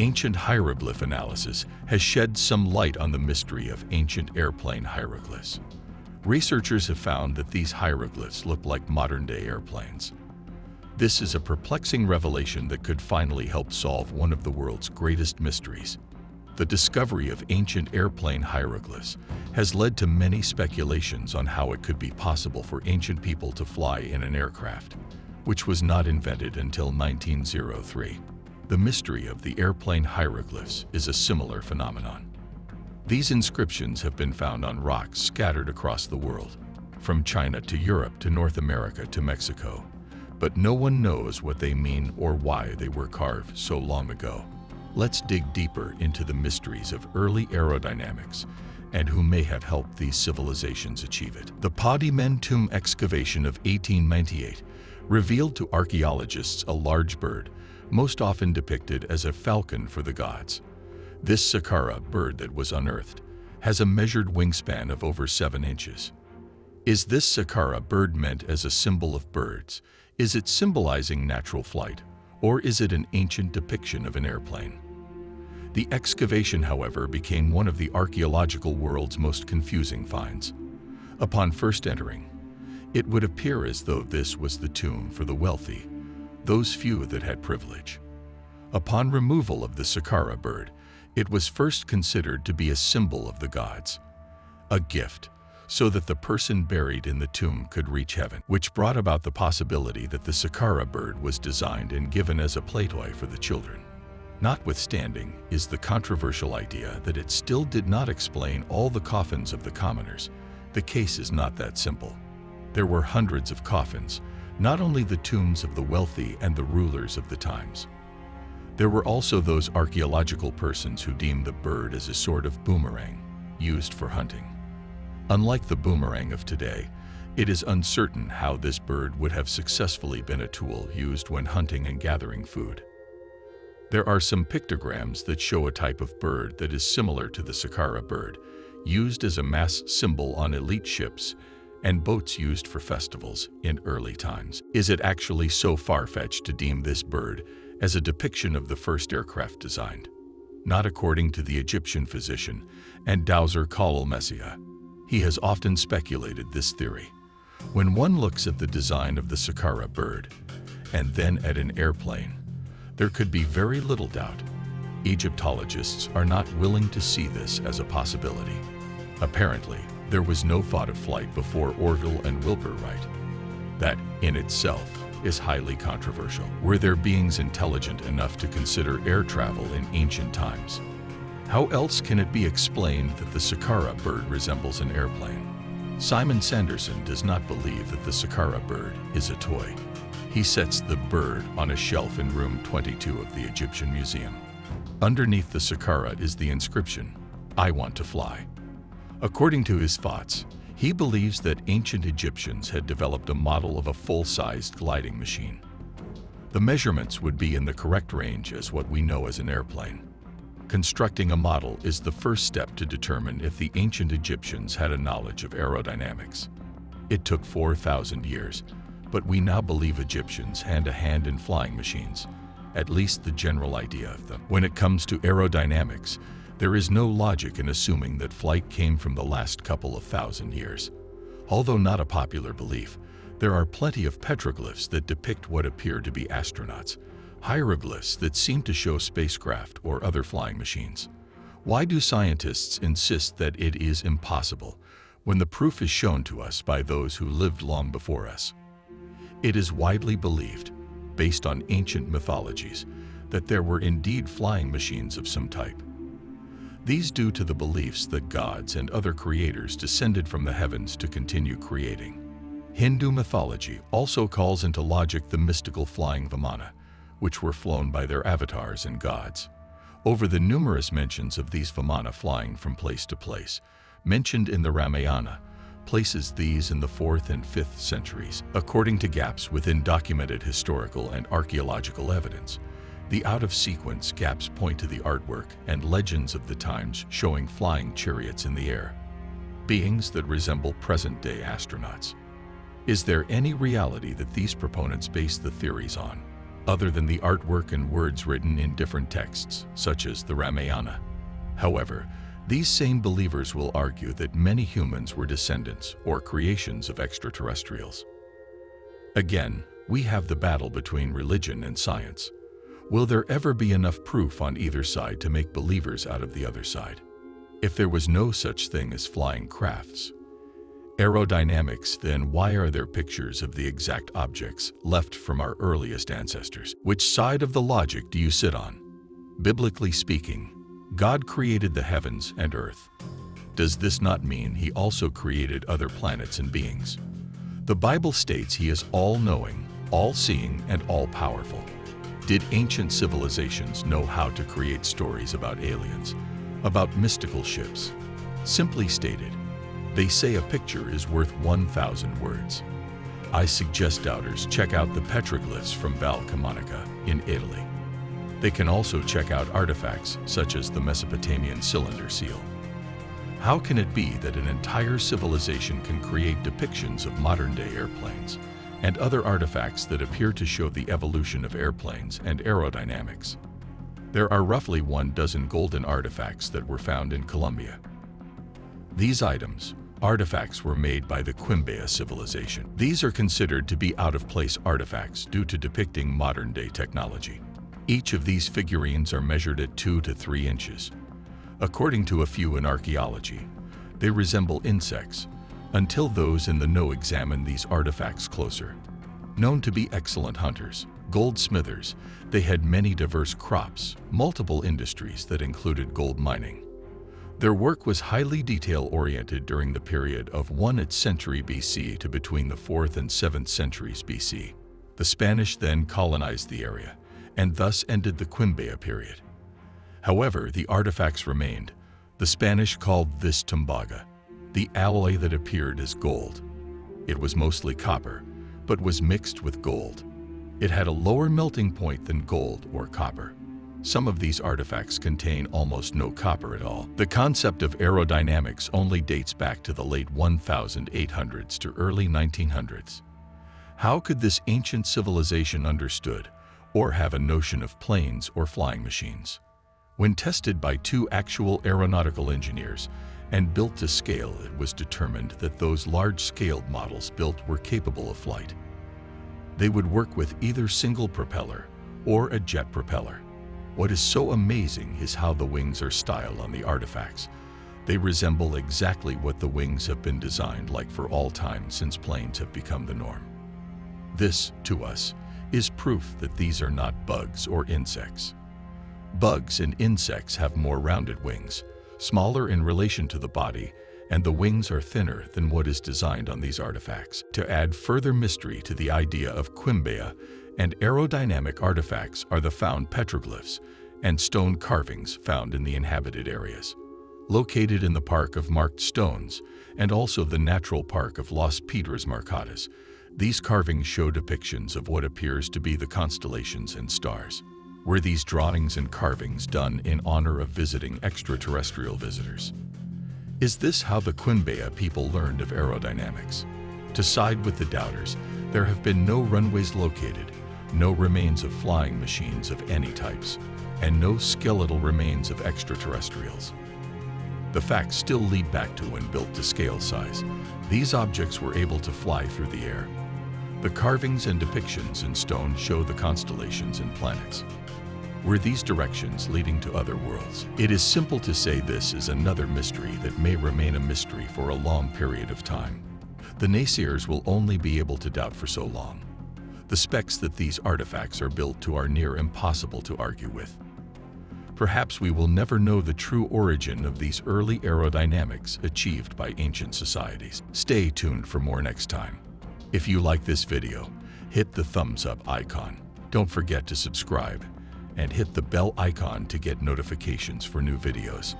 Ancient hieroglyph analysis has shed some light on the mystery of ancient airplane hieroglyphs. Researchers have found that these hieroglyphs look like modern-day airplanes. This is a perplexing revelation that could finally help solve one of the world's greatest mysteries. The discovery of ancient airplane hieroglyphs has led to many speculations on how it could be possible for ancient people to fly in an aircraft, which was not invented until 1903. The mystery of the airplane hieroglyphs is a similar phenomenon. These inscriptions have been found on rocks scattered across the world, from China to Europe to North America to Mexico, but no one knows what they mean or why they were carved so long ago. Let's dig deeper into the mysteries of early aerodynamics and who may have helped these civilizations achieve it. The Padimen tomb excavation of 1898 revealed to archaeologists a large bird, most often depicted as a falcon for the gods. This Saqqara bird that was unearthed has a measured wingspan of over 7 inches. Is this Saqqara bird meant as a symbol of birds? Is it symbolizing natural flight? Or is it an ancient depiction of an airplane? The excavation, however, became one of the archaeological world's most confusing finds. Upon first entering, it would appear as though this was the tomb for the wealthy, those few that had privilege. Upon removal of the Saqqara bird, it was first considered to be a symbol of the gods, a gift, so that the person buried in the tomb could reach heaven, which brought about the possibility that the Saqqara bird was designed and given as a play toy for the children. Notwithstanding is the controversial idea that it still did not explain all the coffins of the commoners. The case is not that simple. There were hundreds of coffins, not only the tombs of the wealthy and the rulers of the times. There were also those archaeological persons who deemed the bird as a sort of boomerang, used for hunting. Unlike the boomerang of today, it is uncertain how this bird would have successfully been a tool used when hunting and gathering food. There are some pictograms that show a type of bird that is similar to the Saqqara bird, used as a mass symbol on elite ships and boats used for festivals in early times. Is it actually so far-fetched to deem this bird as a depiction of the first aircraft designed? Not according to the Egyptian physician and dowser Khalil Messiah. He has often speculated this theory. When one looks at the design of the Saqqara bird and then at an airplane, there could be very little doubt. Egyptologists are not willing to see this as a possibility. Apparently, there was no thought of flight before Orville and Wilbur Wright. That, in itself, is highly controversial. Were there beings intelligent enough to consider air travel in ancient times? How else can it be explained that the Saqqara bird resembles an airplane? Simon Sanderson does not believe that the Saqqara bird is a toy. He sets the bird on a shelf in room 22 of the Egyptian Museum. Underneath the Saqqara is the inscription, "I want to fly." According to his thoughts, he believes that ancient Egyptians had developed a model of a full-sized gliding machine. The measurements would be in the correct range as what we know as an airplane. Constructing a model is the first step to determine if the ancient Egyptians had a knowledge of aerodynamics. It took 4,000 years, but we now believe Egyptians had a hand in flying machines, at least the general idea of them. When it comes to aerodynamics, there is no logic in assuming that flight came from the last couple of thousand years. Although not a popular belief, there are plenty of petroglyphs that depict what appear to be astronauts, hieroglyphs that seem to show spacecraft or other flying machines. Why do scientists insist that it is impossible when the proof is shown to us by those who lived long before us? It is widely believed, based on ancient mythologies, that there were indeed flying machines of some type. These due to the beliefs that gods and other creators descended from the heavens to continue creating. Hindu mythology also calls into logic the mystical flying vimana, which were flown by their avatars and gods. Over the numerous mentions of these vimana flying from place to place, mentioned in the Ramayana, places these in the 4th and 5th centuries. According to gaps within documented historical and archaeological evidence, the out-of-sequence gaps point to the artwork and legends of the times showing flying chariots in the air, beings that resemble present-day astronauts. Is there any reality that these proponents base the theories on? other than the artwork and words written in different texts, such as the Ramayana. However, these same believers will argue that many humans were descendants or creations of extraterrestrials. Again, we have the battle between religion and science. Will there ever be enough proof on either side to make believers out of the other side? If there was no such thing as flying crafts, aerodynamics, then why are there pictures of the exact objects left from our earliest ancestors? Which side of the logic do you sit on? Biblically speaking, God created the heavens and earth. Does this not mean He also created other planets and beings? The Bible states He is all-knowing, all-seeing, and all-powerful. Did ancient civilizations know how to create stories about aliens, about mystical ships? Simply stated, they say a picture is worth 1,000 words. I suggest doubters check out the petroglyphs from Val Camonica in Italy. They can also check out artifacts such as the Mesopotamian cylinder seal. How can it be that an entire civilization can create depictions of modern-day airplanes and other artifacts that appear to show the evolution of airplanes and aerodynamics? There are roughly 12 golden artifacts that were found in Colombia. These artifacts were made by the Quimbaya civilization. These are considered to be out-of-place artifacts due to depicting modern-day technology. Each of these figurines are measured at 2 to 3 inches. According to a few in archaeology, they resemble insects, until those in the know examine these artifacts closer. Known to be excellent hunters, goldsmithers, they had many diverse crops, multiple industries that included gold mining. Their work was highly detail-oriented during the period of 1st century BC to between the 4th and 7th centuries BC. The Spanish then colonized the area, and thus ended the Quimbaya period. However, the artifacts remained. The Spanish called this tumbaga, the alloy that appeared as gold. It was mostly copper, but was mixed with gold. It had a lower melting point than gold or copper. Some of these artifacts contain almost no copper at all. The concept of aerodynamics only dates back to the late 1800s to early 1900s. How could this ancient civilization understood or have a notion of planes or flying machines? When tested by 2 actual aeronautical engineers and built to scale, it was determined that those large-scaled models built were capable of flight. They would work with either single propeller or a jet propeller. What is so amazing is how the wings are styled on the artifacts. They resemble exactly what the wings have been designed like for all time since planes have become the norm. This, to us, is proof that these are not bugs or insects. Bugs and insects have more rounded wings, smaller in relation to the body, and the wings are thinner than what is designed on these artifacts. To add further mystery to the idea of Quimbaya and aerodynamic artifacts are the found petroglyphs and stone carvings found in the inhabited areas. Located in the Park of Marked Stones and also the Natural Park of Las Piedras Marcadas, these carvings show depictions of what appears to be the constellations and stars. Were these drawings and carvings done in honor of visiting extraterrestrial visitors? Is this how the Quimbaya people learned of aerodynamics? To side with the doubters, there have been no runways located, no remains of flying machines of any types, and no skeletal remains of extraterrestrials. The facts still lead back to when built to scale size. These objects were able to fly through the air. The carvings and depictions in stone show the constellations and planets. Were these directions leading to other worlds? It is simple to say this is another mystery that may remain a mystery for a long period of time. The naysayers will only be able to doubt for so long. The specs that these artifacts are built to are near impossible to argue with. Perhaps we will never know the true origin of these early aerodynamics achieved by ancient societies. Stay tuned for more next time. If you like this video, hit the thumbs up icon. Don't forget to subscribe and hit the bell icon to get notifications for new videos.